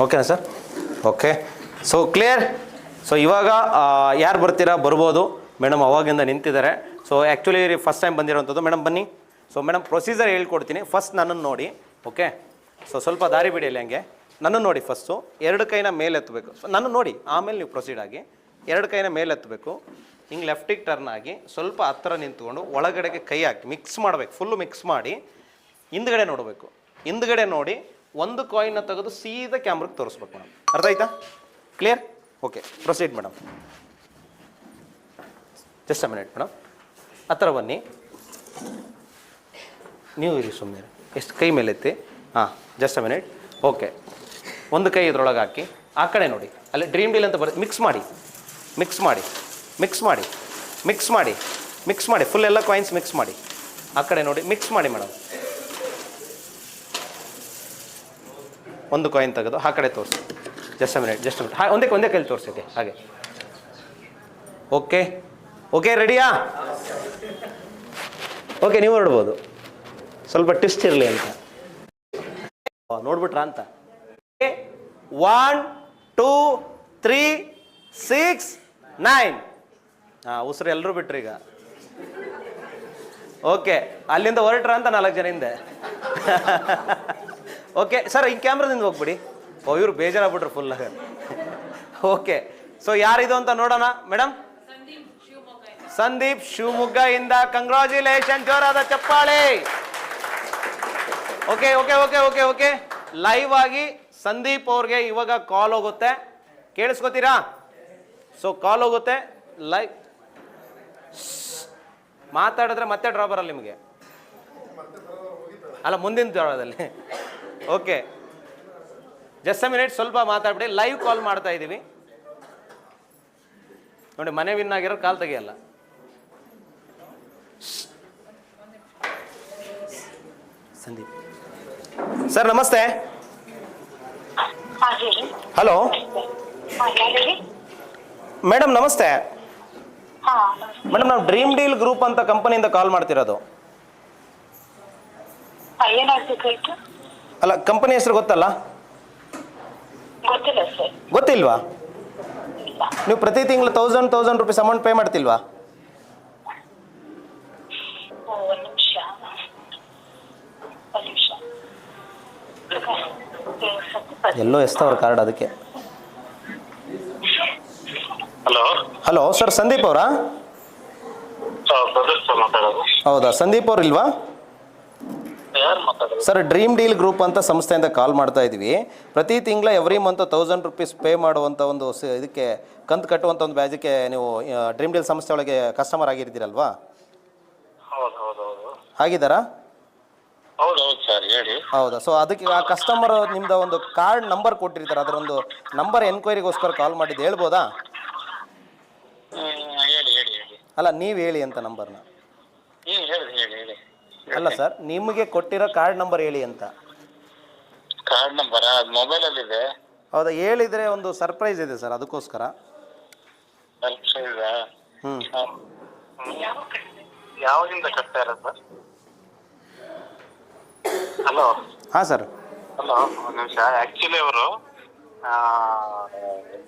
ಓಕೆನಾ sir? Okay, so clear. So ಇವಾಗ ಯಾರು ಬರ್ತೀರಾ ಬರ್ಬೋದು. ಮೇಡಮ್ ಅವಾಗಿಂದ ನಿಂತಿದ್ದಾರೆ. ಸೊ ಆ್ಯಕ್ಚುಲಿ ಫಸ್ಟ್ ಟೈಮ್ ಬಂದಿರೋವಂಥದ್ದು. ಮೇಡಮ್ ಬನ್ನಿ. ಸೊ ಮೇಡಮ್ ಪ್ರೊಸೀಜರ್ ಹೇಳ್ಕೊಡ್ತೀನಿ. ಫಸ್ಟ್ ನನ್ನನ್ನು ನೋಡಿ. ಓಕೆ, ಸೊ ಸ್ವಲ್ಪ ದಾರಿ ಬಿಡಿಯಲ್ಲಿ ಹಂಗೆ ನನ್ನನ್ನು ನೋಡಿ. ಫಸ್ಟು 2 ಕೈನ ಮೇಲೆ ಎತ್ತಬೇಕು. ಸೊ ನನ್ನ ನೋಡಿ, ಆಮೇಲೆ ನೀವು ಪ್ರೊಸೀಡ್ ಆಗಿ 2 ಕೈನ ಮೇಲೆ ಎತ್ತಬೇಕು. ಹಿಂಗೆ ಲೆಫ್ಟಿಗೆ ಟರ್ನ್ ಆಗಿ ಸ್ವಲ್ಪ ಹತ್ತಿರ ನಿಂತ್ಕೊಂಡು ಒಳಗಡೆಗೆ ಕೈ ಹಾಕಿ ಮಿಕ್ಸ್ ಮಾಡಬೇಕು. ಫುಲ್ಲು ಮಿಕ್ಸ್ ಮಾಡಿ ಹಿಂದ್ಗಡೆ ನೋಡಬೇಕು. ಹಿಂದ್ಗಡೆ ನೋಡಿ ಒಂದು ಕಾಯಿನ್ನ ತೆಗೆದು ಸೀದಾ ಕ್ಯಾಮ್ರಾಗೆ ತೋರಿಸ್ಬೇಕು ಮೇಡಮ್. ಅರ್ಥ ಆಯ್ತಾ? Clear? Okay, proceed madam. Just a minute madam. ಹತ್ತಿರ ಬನ್ನಿ. ನೀವು ಇರಿ ಸುಮ್ಮನೆ. ಎಷ್ಟು ಕೈ ಮೇಲೆ ಎತ್ತಿ. ಹಾಂ, ಜಸ್ಟ್ ಅ ಮಿನಿಟ್. ಓಕೆ, ಒಂದು ಕೈ ಇದ್ರೊಳಗೆ ಹಾಕಿ ಆ ಕಡೆ ನೋಡಿ. ಅಲ್ಲಿ ಡ್ರೀಮ್ ಡೀಲ್ ಅಂತ ಬರುತ್ತೆ. ಮಿಕ್ಸ್ ಮಾಡಿ, ಮಿಕ್ಸ್ ಮಾಡಿ, ಮಿಕ್ಸ್ ಮಾಡಿ, ಮಿಕ್ಸ್ ಮಾಡಿ, ಮಿಕ್ಸ್ ಮಾಡಿ. ಫುಲ್ ಎಲ್ಲ ಕಾಯಿನ್ಸ್ ಮಿಕ್ಸ್ ಮಾಡಿ. ಆ ಕಡೆ ನೋಡಿ, ಮಿಕ್ಸ್ ಮಾಡಿ ಮೇಡಮ್. ಒಂದು ಕಾಯಿನ್ ತೆಗೆದು ಆ ಕಡೆ ತೋರಿಸಿ. Just a minute, just a minute. ಹಾಂ, ಒಂದೇ ಕೈಲಿ ತೋರಿಸಿದೆ ಹಾಗೆ. Okay okay, ರೆಡಿಯಾ? ಓಕೆ, ನೀವು ಹೊರಡ್ಬೋದು. ಸ್ವಲ್ಪ ಟ್ವಿಸ್ಟ್ ಇರಲಿ ಅಂತ ನೋಡ್ಬಿಟ್ರಾ ಅಂತ. 1 2 3 6 9. ಹಾಂ, ಉಸಿರು ಎಲ್ಲರೂ ಬಿಟ್ರಿ ಈಗ. ಓಕೆ, ಅಲ್ಲಿಂದ ಹೊರಟ್ರ ಅಂತ 4 ಜನ ಹಿಂದೆ. ಓಕೆ ಸರ್, ಈ ಕ್ಯಾಮ್ರಾದಿಂದ ಹೋಗ್ಬಿಡಿ. ಓ, ಇವ್ರು ಬೇಜಾರಾಗ್ಬಿಟ್ರು ಫುಲ್. ಓಕೆ, ಸೊ ಯಾರಿದು ಅಂತ ನೋಡೋಣ. ಮೇಡಮ್ ಸಂದೀಪ್ ಶಿವಮೊಗ್ಗ ಇಂದ. ಕಂಗ್ರಾಚ್ಯುಲೇಷನ್, ಜೋರಾದ ಚಪ್ಪಾಳೆ. Okay okay okay okay okay, live ಆಗಿ ಸಂದೀಪ್ ಅವ್ರಿಗೆ ಇವಾಗ ಕಾಲ್ ಹೋಗುತ್ತೆ. ಕೇಳಿಸ್ಕೊತೀರಾ? ಸೊ ಕಾಲ್ ಹೋಗುತ್ತೆ ಲೈವ್. ಮಾತಾಡಿದ್ರೆ ಮತ್ತೆ ಡ್ರಾ ಬರಲ್ಲ ನಿಮಗೆ. ಅಲ್ಲ, ಮುಂದಿನ ದ್ವಾರದಲ್ಲಿ. ಓಕೆ, ಜಸ್ಟ್ ಅ ಮಿನಿಟ್, ಸ್ವಲ್ಪ ಮಾತಾಡ್ಬಿಡಿ. ಲೈವ್ ಕಾಲ್ ಮಾಡ್ತಾ ಇದ್ದೀವಿ ನೋಡಿ. ಮನೆ ವಿನ್ ಆಗಿರೋ ಕಾಲ್ ತೆಗಿಯಲ್ಲ. ಸಂದೀಪ್ ಸರ್ ನಮಸ್ತೆ. ಹಲೋ ಮೇಡಮ್, ನಮಸ್ತೆ ಮೇಡಮ್. ನಾವು ಡ್ರೀಮ್ ಡೀಲ್ ಗ್ರೂಪ್ ಅಂತ ಕಂಪನಿಯಿಂದ ಕಾಲ್ ಮಾಡ್ತಿರೋದು. ಅಲ್ಲ, ಕಂಪನಿ ಹೆಸರು ಗೊತ್ತಲ್ಲ? ಗೊತ್ತಿಲ್ವಾ? ನೀವು ಪ್ರತಿ ತಿಂಗಳು 1000 ರೂಪೀಸ್ ಅಮೌಂಟ್ ಪೇ ಮಾಡ್ತಿಲ್ವಾ? ಎಲ್ಲೋ ಎಸ್ತವ್ರ ಕಾರ್ಡ್, ಅದಕ್ಕೆ. ಹಲೋ ಹಲೋ ಸರ್, ಸಂದೀಪ್ ಅವರಾ? ಹೌದಾ, ಸಂದೀಪ್ ಅವ್ರು ಇಲ್ವಾ ಸರ್? ಡ್ರೀಮ್ ಡೀಲ್ ಗ್ರೂಪ್ ಅಂತ ಸಂಸ್ಥೆಯಿಂದ ಕಾಲ್ ಮಾಡ್ತಾ ಇದ್ವಿ. ಪ್ರತಿ ತಿಂಗಳ ಎವ್ರಿ ಮಂತ್ 1000 ರೂಪೀಸ್ ಪೇ ಮಾಡುವಂಥ ಒಂದು ಇದಕ್ಕೆ ಕಂತು ಕಟ್ಟುವಂಥ ಒಂದು ಬ್ಯಾಜಿಗೆ ನೀವು ಡ್ರೀಮ್ ಡೀಲ್ ಸಂಸ್ಥೆ ಒಳಗೆ ಕಸ್ಟಮರ್ ಆಗಿರ್ತೀರಲ್ವಾ? ಆಗಿದ್ದಾರಾ? ಹೌದಾ? ಸೊ ಅದಕ್ಕೆ ಆ ಕಸ್ಟಮರ್ ನಿಮ್ದು ಒಂದು ಕಾರ್ಡ್ ನಂಬರ್ ಕೊಟ್ಟಿರ್ತಾರೆ. ಅದರೊಂದು ನಂಬರ್ ಎನ್ಕ್ವೈರಿಗೋಸ್ಕರ ಕಾಲ್ ಮಾಡಿದ್ದು. ಹೇಳ್ಬೋದಾ? ಅಲ್ಲ, ನೀವು ಹೇಳಿ ಅಂತ ನಂಬರ್ನ. ಅಲ್ಲ ಸರ್, ನಿಮಗೆ ಕೊಟ್ಟಿರೋ ಕಾರ್ಡ್ ನಂಬರ್ ಹೇಳಿ ಅಂತ. ಕಾರ್ಡ್ ನಂಬರ್ ಮೊಬೈಲ್ ಅಲ್ಲಿ ಇದೆ. ಹೌದಾ? ಹೇಳಿದ್ರೆ ಒಂದು ಸರ್ಪ್ರೈಸ್ ಇದೆ ಸರ್, ಅದಕ್ಕೋಸ್ಕರ. ಯಾವಾಗಿಂದ ಕಟ್ತಾ ಇರೋದು ಸರ್? ಹಲೋ. ಹಾಂ ಸರ್. ಹಲೋ, ಒಂದು ನಿಮಿಷ. ಆಕ್ಚುಲಿ ಅವರು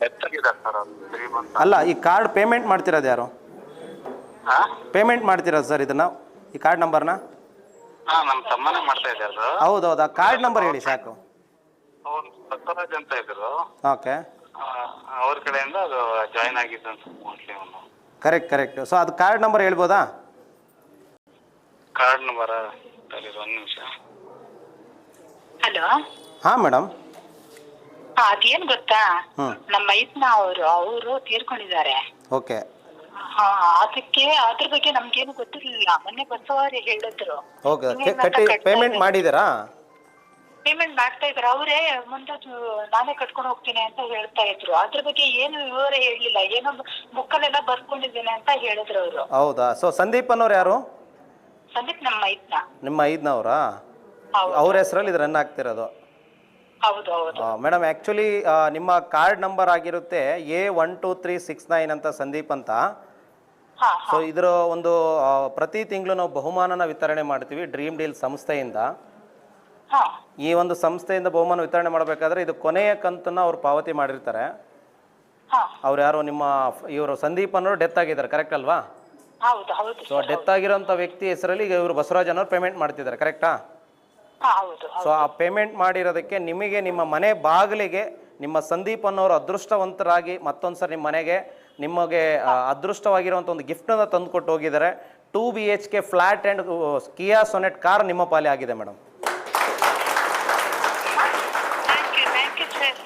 ಡೆತ್ ಆಗಿದ್ದಾರೆ ಸರ್. ಅಲ್ಲ, ಈ ಕಾರ್ಡ್ ಪೇಮೆಂಟ್ ಮಾಡ್ತಿರೋದು ಯಾರು? ಪೇಮೆಂಟ್ ಮಾಡ್ತಿರೋದು ಸರ್ ಇದನ್ನ, ಈ ಕಾರ್ಡ್ ನಂಬರ್ನ? ನಮ್ಮ ತಮ್ಮನೇ ಮಾಡ್ತಾ ಇದ್ದಾರೆ. ಹೌದೌದು, ಆ ಕಾರ್ಡ್ ನಂಬರ್ ಹೇಳಿ ಸಾಕು. ಅವ್ರು ಬಸವರಾಜ್ ಅಂತ ಇದ್ರು. ಓಕೆ, ಅವ್ರ ಕಡೆಯಿಂದ ಅದು ಜಾಯಿನ್ ಆಗಿದ್ದು ಅಂತ ಮೋಸ್ಟ್ಲಿ. ಕರೆಕ್ಟ್. ಸೊ ಅದು ಕಾರ್ಡ್ ನಂಬರ್ ಹೇಳ್ಬೋದಾ? ಕಾರ್ಡ್ ನಂಬರ್ ಒಂದು ನಿಮಿಷ. ಹಲೋ. ಹಾಂ ಮೇಡಮ್. ಅದೇನ್ ಗೊತ್ತಾ, ನಮ್ಮ ಮೈದ್ನ ಅವರು ತೀರ್ಕೊಂಡಿದ್ದಾರೆ. ಓಕೆ. ಅದಕ್ಕೆ ಅದ್ರ ಬಗ್ಗೆ ನಮ್ಗೇನು ಗೊತ್ತಿರ್ಲಿಲ್ಲ. ಮೊನ್ನೆ ಬಸವರೇ ಹೇಳಿದ್ರು. ಓಕೆ, ಕಟ್ಟಿ ಪೇಮೆಂಟ್ ಮಾಡಿದ್ದೀರಾ? ಪೇಮೆಂಟ್ ಮಾಡ್ತಾ ಇದ್ರು ಅವರೇ. ಮುಂದೆ ನಾನೇ ಕಟ್ಕೊಂಡು ಹೋಗ್ತೀನಿ ಅಂತ ಹೇಳ್ತಾ ಇದ್ರು. ಅದ್ರ ಬಗ್ಗೆ ಏನು ವಿವರ ಹೇಳಲಿಲ್ಲ. ಏನೋ ಬುಕ್ಕಲ್ಲೆಲ್ಲ ಬರ್ಕೊಂಡಿದ್ದೀನಿ ಅಂತ ಹೇಳಿದ್ರು ಅವರು. ಹೌದಾ? ಸೊ ಸಂದೀಪ್ ಅನ್ನೋರು ಯಾರು? ಸಂದೀಪ್ ನಮ್ಮ ಮೈದ್ನ. ನಿಮ್ಮ ಐದ್ನವರಾ? ಅವ್ರ ಹೆಸರಲ್ಲಿ ಇದು ರನ್ ಆಗ್ತಿರೋದು? ಹೌದು ಹೌದು ಮೇಡಮ್. ಆ್ಯಕ್ಚುಲಿ ನಿಮ್ಮ ಕಾರ್ಡ್ ನಂಬರ್ ಆಗಿರುತ್ತೆ A12369 ಅಂತ, ಸಂದೀಪ್ ಅಂತ. ಸೊ ಇದರ ಒಂದು ಪ್ರತಿ ತಿಂಗಳು ನಾವು ಬಹುಮಾನನ ವಿತರಣೆ ಮಾಡ್ತೀವಿ ಡ್ರೀಮ್ ಡೀಲ್ ಸಂಸ್ಥೆಯಿಂದ. ಹಾ ಈ ಒಂದು ಸಂಸ್ಥೆಯಿಂದ ಬಹುಮಾನ ವಿತರಣೆ ಮಾಡಬೇಕಾದ್ರೆ ಇದು ಕೊನೆಯ ಕಂತನ್ನು ಅವ್ರು ಪಾವತಿ ಮಾಡಿರ್ತಾರೆ. ಹಾ ಅವ್ರು ಯಾರೋ ನಿಮ್ಮ ಇವರು ಸಂದೀಪ್ ಅನ್ನೋರು ಡೆತ್ ಆಗಿದ್ದಾರೆ, ಕರೆಕ್ಟ್ ಅಲ್ವಾ? ಹೌದು ಹೌದು ಸೊ ಡೆತ್ ಆಗಿರೋಂಥ ವ್ಯಕ್ತಿ ಹೆಸರಲ್ಲಿ ಈಗ ಇವರು ಬಸವರಾಜ್ ಅನ್ನೋರು ಪೇಮೆಂಟ್ ಮಾಡ್ತಿದ್ದಾರೆ, ಕರೆಕ್ಟಾ? ಹಾ ಹೌದು ಸೊ ಆ ಪೇಮೆಂಟ್ ಮಾಡಿರೋದಕ್ಕೆ ನಿಮಗೆ ನಿಮ್ಮ ಮನೆ ಬಾಗಿಲಿಗೆ ನಿಮ್ಮ ಸಂದೀಪ್ ಅನ್ನೋರು ಅದೃಷ್ಟವಂತರಾಗಿ ಮತ್ತೊಂದು ಸರಿ ನಿಮ್ಮ ಮನೆಗೆ ನಿಮಗೆ ಅದೃಷ್ಟವಾಗಿರುವಂಥ ಒಂದು ಗಿಫ್ಟನ್ನು ತಂದು ಕೊಟ್ಟು ಹೋಗಿದ್ದಾರೆ. 2 BHK flat and Kia Sonet car ನಿಮ್ಮ ಪಾಲಿ ಆಗಿದೆ madam. Thank you sir,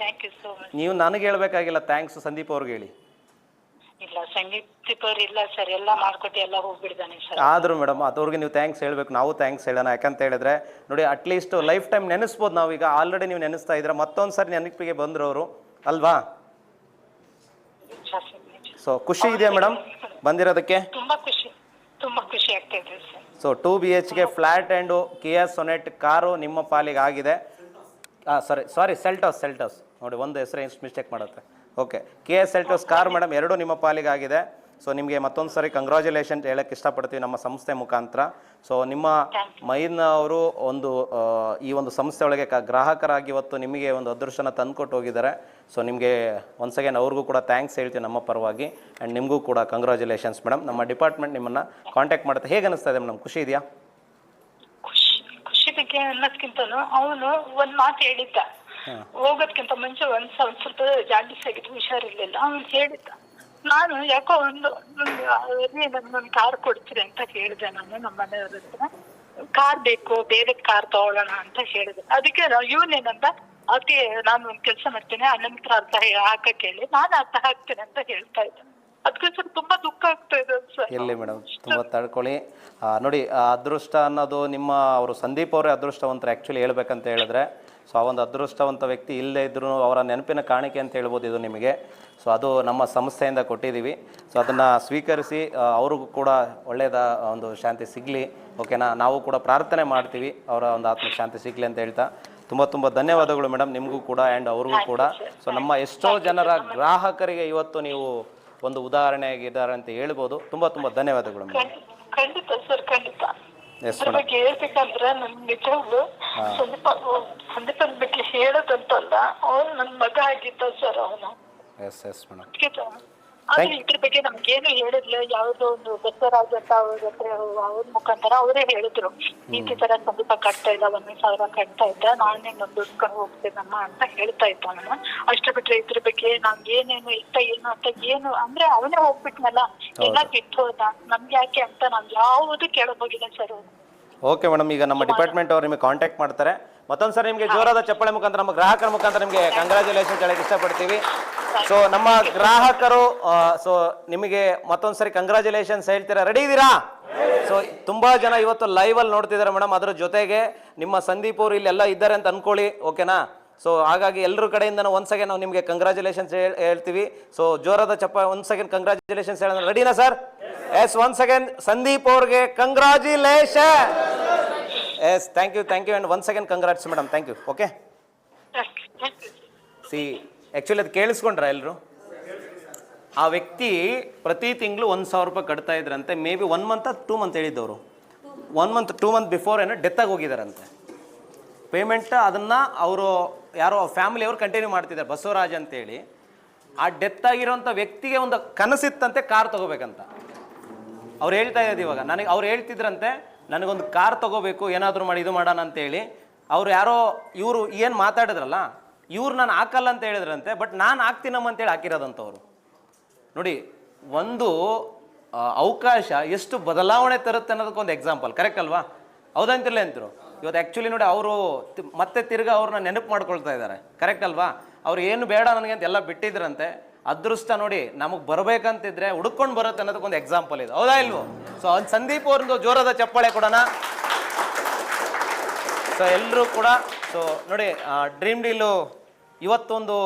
thank you so much. ನೀವು ನನಗೆ ಹೇಳ್ಬೇಕಾಗಿಲ್ಲ, ಥ್ಯಾಂಕ್ಸ್ ಸಂದೀಪ್ ಅವ್ರಿಗೆ ಹೇಳಿ. ಇಲ್ಲ ಸಂಗೀತ್ ಅವ್ರು ಇಲ್ಲ ಸರ್, ಎಲ್ಲ ಮಾಡ್ಕೊಟ್ಟು ಎಲ್ಲ ಹೋಗ್ಬಿಡ್ತಾನೆ ಸರ್. ಆದರೂ ಮೇಡಮ್ ಅದವ್ರಿಗೆ ನೀವು ಥ್ಯಾಂಕ್ಸ್ ಹೇಳಬೇಕು, ನಾವು ಥ್ಯಾಂಕ್ಸ್ ಹೇಳೋಣ. ಯಾಕಂತ ಹೇಳಿದ್ರೆ ನೋಡಿ, ಅಟ್ಲೀಸ್ಟ್ ಲೈಫ್ ಟೈಮ್ ನೆನೆಸ್ಬೋದು ನಾವೀಗ. ಆಲ್ರೆಡಿ ನೀವು ನೆನೆಸ್ತಾ ಇದ್ರೆ ಮತ್ತೊಂದು ಸರಿ ನೆನಪಿಗೆ ಬಂದ್ರು ಅವರು, ಅಲ್ವಾ? ಸೊ ಖುಷಿ ಇದೆಯಾ ಮೇಡಮ್ ಬಂದಿರೋದಕ್ಕೆ? ತುಂಬಾ ಖುಷಿ ಆಗ್ತಾ ಇದೆ sir. So 2 BHK flat and Kia Sonet car ನಿಮ್ಮ ಪಾಲಿಗೆ ಆಗಿದೆ. ಸಾರಿ ಸೆಲ್ಟೋಸ್ ನೋಡಿ, ಒಂದು ಹೆಸರು ಎಷ್ಟು ಮಿಸ್ಟೇಕ್ ಮಾಡುತ್ತೆ. ಓಕೆ, ಕಿಯಾ ಸೆಲ್ಟೋಸ್ ಕಾರ್ ಮೇಡಮ್ ಎರಡು ನಿಮ್ಮ ಪಾಲಿಗೆ ಆಗಿದೆ. ಸೊ ನಿಮಗೆ ಮತ್ತೊಂದು ಸರಿ ಕಂಗ್ರ್ಯಾಚುಲೇಷನ್ ಹೇಳಕ್ಕೆ ಇಷ್ಟಪಡ್ತೀವಿ ನಮ್ಮ ಸಂಸ್ಥೆ ಮುಖಾಂತರ. ಸೊ ನಿಮ್ಮ ಮೈನ್ ಅವರು ಈ ಒಂದು ಸಂಸ್ಥೆ ಒಳಗೆ ಗ್ರಾಹಕರಾಗಿ ಇವತ್ತು ನಿಮಗೆ ಒಂದು ಅದೃಷ್ಟನ ತಂದುಕೊಟ್ಟು ಹೋಗಿದ್ದಾರೆ. ಸೊ ನಿಮಗೆ ಒನ್ಸ್ ಅಗೇನ್ ಅವ್ರಿಗೂ ಕೂಡ ಥ್ಯಾಂಕ್ಸ್ ಹೇಳ್ತೀವಿ ನಮ್ಮ ಪರವಾಗಿ. ಆ್ಯಂಡ್ ನಿಮಗೂ ಕೂಡ ಕಂಗ್ರ್ಯಾಚುಲೇಷನ್ಸ್ ಮೇಡಮ್. ನಮ್ಮ ಡಿಪಾರ್ಟ್ಮೆಂಟ್ ನಿಮ್ಮನ್ನು ಕಾಂಟ್ಯಾಕ್ಟ್ ಮಾಡುತ್ತೆ. ಹೇಗೆ ಅನಿಸ್ತಾ ಇದೆ ಮೇಡಮ್? ಖುಷಿ ಇದೆಯಾ? ಖುಷಿ ಬಗ್ಗೆ ಅನ್ನೋದ್ಕಿಂತನೂ ಅವನು ಒಂದ್ ಮಾತು ಹೇಳಿದ್ದ, ಹೋಗೋದ್ಕಿಂತ ಮುಂಚೆ ಒಂದ್ ಸ್ವಲ್ಪ ಜಾಂಡೀಸ್ ಆಗಿದ್ದು, ಹುಷಾರಿರ್ಲಿಲ್ಲ. ಅವನು ಹೇಳಿದ್ದ, ನಾನು ಯಾಕೋ ನನ್ಗೊಂದು ಕಾರ್ ಕೊಡ್ತೀರಿ ಅಂತ ಹೇಳಿದೆ. ನಾನು ನಮ್ಮ ಮನೆಯವ್ರ ಹತ್ರ ಕಾರ್ ಬೇಕು, ಬೇರೆ ಕಾರ್ ತಗೊಳ್ಳೋಣ ಅಂತ ಹೇಳಿದೆ. ಅದಕ್ಕೆ ಇವನೇನಂತ, ಅದಕ್ಕೆ ನಾನು ಒಂದ್ ಕೆಲಸ ಮಾಡ್ತೇನೆ, ಅಣ್ಣನ ಹತ್ರ ಅರ್ಥ ಹಾಕಕ್ಕೆ ಹೇಳಿ, ನಾನು ಅರ್ಥ ಹಾಕ್ತೇನೆ ಅಂತ ಹೇಳ್ತಾ ಇದ್ದೆ. ಅದಕ್ಕೆ ಸರ್ ತುಂಬಾ ದುಃಖ ಆಗ್ತಾ ಇದೆ ಸರ್. ಎಲ್ಲಿ ಮೇಡಮ್, ತುಂಬ ತಡ್ಕೊಳ್ಳಿ. ನೋಡಿ, ಅದೃಷ್ಟ ಅನ್ನೋದು ನಿಮ್ಮ ಅವರು ಸಂದೀಪ್ ಅವರೇ ಅದೃಷ್ಟವಂತರು ಆ್ಯಕ್ಚುಲಿ ಹೇಳ್ಬೇಕಂತ ಹೇಳಿದ್ರೆ. ಸೊ ಆ ಒಂದು ಅದೃಷ್ಟವಂತ ವ್ಯಕ್ತಿ ಇಲ್ಲದೇ ಇದ್ರೂ ಅವರ ನೆನಪಿನ ಕಾಣಿಕೆ ಅಂತ ಹೇಳ್ಬೋದು ಇದು ನಿಮಗೆ. ಸೊ ಅದು ನಮ್ಮ ಸಂಸ್ಥೆಯಿಂದ ಕೊಟ್ಟಿದ್ದೀವಿ. ಸೊ ಅದನ್ನು ಸ್ವೀಕರಿಸಿ ಅವ್ರಿಗೂ ಕೂಡ ಒಳ್ಳೆಯದ ಒಂದು ಶಾಂತಿ ಸಿಗಲಿ. ಓಕೆನಾ? ನಾವು ಕೂಡ ಪ್ರಾರ್ಥನೆ ಮಾಡ್ತೀವಿ ಅವರ ಒಂದು ಆತ್ಮಕ್ಕೆ ಶಾಂತಿ ಸಿಗಲಿ ಅಂತ ಹೇಳ್ತಾ ತುಂಬ ಧನ್ಯವಾದಗಳು ಮೇಡಮ್, ನಿಮಗೂ ಕೂಡ ಆ್ಯಂಡ್ ಅವ್ರಿಗೂ ಕೂಡ. ಸೊ ನಮ್ಮ ಎಷ್ಟೋ ಜನರ ಗ್ರಾಹಕರಿಗೆ ಇವತ್ತು ನೀವು ಒಂದು ಉದಾಹರಣೆಯಾಗಿದ್ದಾರೆ ಅಂತ ಹೇಳ್ಬೋದು. ತುಂಬ ಧನ್ಯವಾದಗಳು ಮೇಡಮ್. ಖಂಡಿತ ಸರ್, ಖಂಡಿತ. ಎಸ್ ಅದ್ರ ಬಗ್ಗೆ ಹೇಳ್ಬೇಕಂದ್ರೆ ನನ್ ನಿಜವಾಗ್ಲು ಸಂದೀಪನ್ ಬಗ್ಗೆ ಹೇಳೋದಂತಲ್ಲ, ಅವ್ನು ನನ್ ಮಗ ಆಗಿದ್ದ ಸರ್ ಅವನು. Yes madam. ಆದ್ರೆ ಇದ್ರ ಬಗ್ಗೆ ನಮ್ಗೇನು ಹೇಳಿದ್ಲ, ಯಾವ್ದೋ ಒಂದು ಬಸವರಾಜ್ ಅಂತ ಅವ್ರ ಮುಖಾಂತರ ಅವರೇ ಹೇಳಿದ್ರು, ಈ ತರ ಸಂದೀಪ ಕಟ್ತಾ ಇದ್ದ, 1,000 ಕಟ್ತಾ ಇದ್ದ, ನಾನೇ ದುಡ್ಕೊಂಡು ಹೋಗ್ತೇನಮ್ಮ ಅಂತ ಹೇಳ್ತಾ ಇದ್ದ ಅವನು. ಅಷ್ಟೇ ಬಿಟ್ರೆ ಇದ್ರ ಬಗ್ಗೆ ನಮ್ಗೆ ಏನೇನು ಇಷ್ಟ ಏನು ಅಂತ ಏನು ಅಂದ್ರೆ ಅವನೇ ಹೋಗ್ಬಿಟ್ನಲ್ಲ, ಎಲ್ಲ ಬಿಟ್ಟು ಹೋದ. ನಮ್ಗೆ ಯಾಕೆ ಅಂತ ನಾವ್ ಯಾವುದು ಕೇಳಕ್ ಹೋಗಿಲ್ಲ ಸರ್ ಅವನು. ಓಕೆ ಮೇಡಮ್, ಈಗ ನಮ್ಮ ಡಿಪಾರ್ಟ್ಮೆಂಟ್ ಅವ್ರು ನಿಮಗೆ ಕಾಂಟ್ಯಾಕ್ಟ್ ಮಾಡ್ತಾರೆ. ಮತ್ತೊಂದು ಸರಿ ನಿಮಗೆ ಜೋರಾದ ಚಪ್ಪಾಳೆ ಮುಖಾಂತರ ನಮ್ಮ ಗ್ರಾಹಕರ ಮುಖಾಂತರ ನಿಮಗೆ ಕಂಗ್ರ್ಯಾಚುಲೇಷನ್ ಹೇಳಕ್ಕೆ ಇಷ್ಟಪಡ್ತೀವಿ. ಸೊ ನಮ್ಮ ಗ್ರಾಹಕರು ನಿಮಗೆ ಮತ್ತೊಂದು ಸರಿ ಕಂಗ್ರ್ಯಾಚುಲೇಷನ್ಸ್ ಹೇಳ್ತೀರಾ? ರೆಡಿ ಇದ್ದೀರಾ? ಸೊ ತುಂಬಾ ಜನ ಇವತ್ತು ಲೈವ್ ಅಲ್ಲಿ ನೋಡ್ತಿದ್ದಾರೆ ಮೇಡಮ್. ಅದ್ರ ಜೊತೆಗೆ ನಿಮ್ಮ ಸಂದೀಪ್ ಅವರು ಇಲ್ಲೆಲ್ಲ ಇದ್ದಾರೆ ಅಂತ ಅನ್ಕೊಳ್ಳಿ, ಓಕೆನಾ? ಸೊ ಹಾಗಾಗಿ ಎಲ್ಲರ ಕಡೆಯಿಂದ ಒಂದ್ ಸೆಕೆಂಡ್ ನಾವು ನಿಮಗೆ ಕಂಗ್ರ್ಯಾಚುಲೇಷನ್ಸ್ ಹೇಳ್ತೀವಿ. ಸೊ ಜೋರಾದ ಒಂದ್ ಸೆಕೆಂಡ್ ಕಂಗ್ರ್ಯಾಚುಲೇಷನ್ಸ್ ಹೇಳೋಣ. ರೆಡಿನಾ ಸರ್? ಎಸ್, ಒಂದ್ ಸೆಕೆಂಡ್ ಸಂದೀಪ್ ಅವ್ರಿಗೆ congratulation. Yes, thank you and ಒಂದ್ second congrats madam. Thank you. Okay, see actually ಅದು ಕೇಳಿಸ್ಕೊಂಡ್ರ ಎಲ್ಲರೂ? ಆ ವ್ಯಕ್ತಿ ಪ್ರತಿ ತಿಂಗಳು 1,000 ರೂಪಾಯಿ ಕಟ್ತಾ ಇದ್ರಂತೆ. ಮೇ ಬಿ 1 ಮಂತ್ 2 ಮಂತ್ ಹೇಳಿದ್ದವರು. 1 ಮಂತ್ 2 ಮಂತ್ ಬಿಫೋರ್ ಏನೋ ಡೆತ್ತಾಗಿ ಹೋಗಿದ್ದಾರಂತೆ. ಪೇಮೆಂಟ್ ಅದನ್ನು ಅವರು ಯಾರೋ ಫ್ಯಾಮಿಲಿಯವರು ಕಂಟಿನ್ಯೂ ಮಾಡ್ತಿದ್ದಾರೆ, ಬಸವರಾಜ್ ಅಂತೇಳಿ. ಆ ಡೆತ್ ಆಗಿರೋಂಥ ವ್ಯಕ್ತಿಗೆ ಒಂದು ಕನಸಿತ್ತಂತೆ ಕಾರ್ ತೊಗೋಬೇಕಂತ. ಅವ್ರು ಹೇಳ್ತಾ ಇರೋದು ಇವಾಗ ನನಗೆ. ಅವ್ರು ಹೇಳ್ತಿದ್ರಂತೆ, ನನಗೊಂದು ಕಾರ್ ತೊಗೋಬೇಕು, ಏನಾದರೂ ಮಾಡಿ ಇದು ಮಾಡೋಣ ಅಂತೇಳಿ. ಅವ್ರು ಯಾರೋ ಇವರು ಏನು ಮಾತಾಡಿದ್ರಲ್ಲ, ಇವ್ರು ನಾನು ಹಾಕಲ್ಲ ಅಂತ ಹೇಳಿದ್ರಂತೆ, ಬಟ್ ನಾನು ಹಾಕ್ತೀನಮ್ಮ ಅಂತೇಳಿ ಹಾಕಿರೋದಂಥವ್ರು. ನೋಡಿ, ಒಂದು ಅವಕಾಶ ಎಷ್ಟು ಬದಲಾವಣೆ ತರುತ್ತೆ ಅನ್ನೋದಕ್ಕೊಂದು ಎಕ್ಸಾಂಪಲ್. ಕರೆಕ್ಟ್ ಅಲ್ವಾ? ಹೌದಂತಿಲ್ಲ ಅಂತರು. ಇವತ್ತು ಆ್ಯಕ್ಚುಲಿ ನೋಡಿ, ಅವರು ಮತ್ತೆ ತಿರ್ಗಿ ಅವ್ರನ್ನ ನೆನಪು ಮಾಡ್ಕೊಳ್ತಾ ಇದ್ದಾರೆ. ಕರೆಕ್ಟ್ ಅಲ್ವಾ? ಅವ್ರು ಏನು ಬೇಡ ನನಗೆ ಅಂತ ಎಲ್ಲ ಬಿಟ್ಟಿದ್ರಂತೆ. ಅದೃಷ್ಟ ನೋಡಿ, ನಮಗೆ ಬರಬೇಕಂತಿದ್ರೆ ಹುಡ್ಕೊಂಡು ಬರುತ್ತೆ ಅನ್ನೋದಕ್ಕೊಂದು ಎಕ್ಸಾಂಪಲ್ ಇದು. ಹೌದಾ ಇಲ್ವೋ? ಸೊ ಒಂದು ಸಂದೀಪ್ ಅವ್ರದ್ದು ಜೋರಾದ ಚಪ್ಪಾಳೆ ಕೊಡೋಣ. ಸೊ ಎಲ್ಲರೂ ಕೂಡ ಸೊ ನೋಡಿ, ಡ್ರೀಮ್ ಡೀಲು ಇವತ್ತೊಂದು